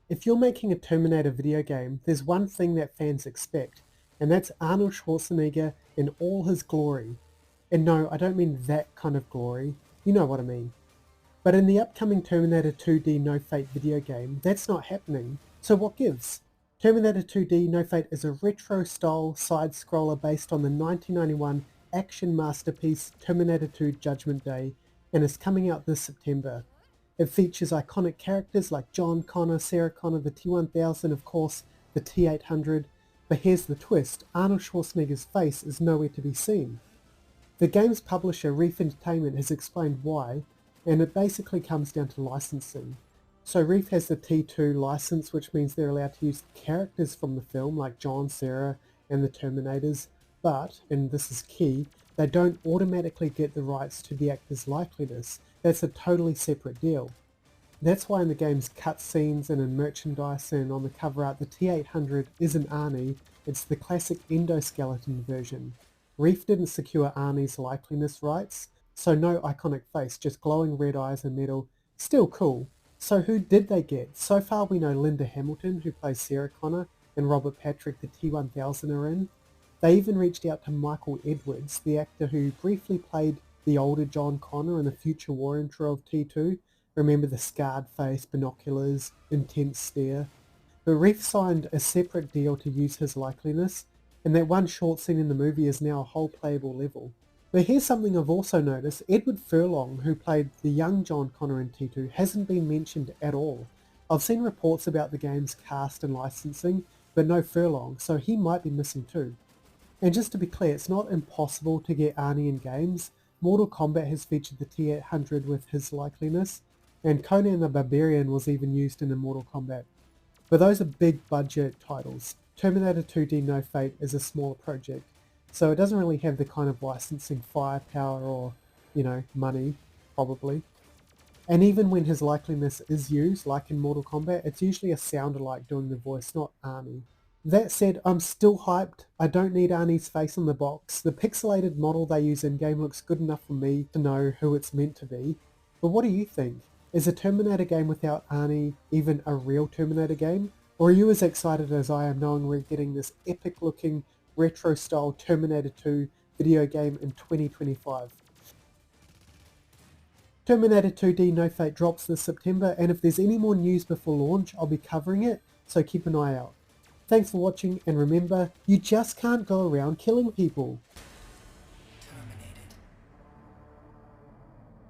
If you're making a Terminator video game, there's one thing that fans expect, and that's Arnold Schwarzenegger in all his glory. And no, I don't mean that kind of glory, you know what I mean. But in the upcoming Terminator 2D No Fate video game, that's not happening. So what gives? Terminator 2D No Fate is a retro-style side-scroller based on the 1991 action masterpiece Terminator 2 Judgment Day, and is coming out this September. It features iconic characters like John Connor, Sarah Connor, the T-1000, of course, the T-800, but here's the twist, Arnold Schwarzenegger's face is nowhere to be seen. The game's publisher, Reef Entertainment, has explained why, and it basically comes down to licensing. So Reef has the T2 license, which means they're allowed to use characters from the film like John, Sarah, and the Terminators, but, and this is key, they don't automatically get the rights to the actor's likeliness. That's a totally separate deal. That's why in the game's cutscenes and in merchandise and on the cover art, the T-800 isn't Arnie, it's the classic endoskeleton version. Reef didn't secure Arnie's likeliness rights, so no iconic face, just glowing red eyes and metal. Still cool. So who did they get? So far we know Linda Hamilton, who plays Sarah Connor, and Robert Patrick, the T-1000, are in. They even reached out to Michael Edwards, the actor who briefly played the older John Connor in the future war intro of T2. Remember the scarred face, binoculars, intense stare. But Reef signed a separate deal to use his likeliness, and that one short scene in the movie is now a whole playable level. But here's something I've also noticed, Edward Furlong, who played the young John Connor in T2, hasn't been mentioned at all. I've seen reports about the game's cast and licensing, but no Furlong, so he might be missing too. And just to be clear, it's not impossible to get Arnie in games. Mortal Kombat has featured the T-800 with his likeliness, and Conan the Barbarian was even used in Mortal Kombat. But those are big budget titles. Terminator 2D No Fate is a smaller project, so it doesn't really have the kind of licensing firepower or, money, probably. And even when his likeliness is used, like in Mortal Kombat, it's usually a sound-alike doing the voice, not Arnie. That said, I'm still hyped. I don't need Arnie's face on the box. The pixelated model they use in-game looks good enough for me to know who it's meant to be. But what do you think? Is a Terminator game without Arnie even a real Terminator game? Or are you as excited as I am knowing we're getting this epic-looking, retro-style Terminator 2 video game in 2025? Terminator 2D No Fate drops this September, and if there's any more news before launch, I'll be covering it, so keep an eye out. Thanks for watching, and remember, you just can't go around killing people.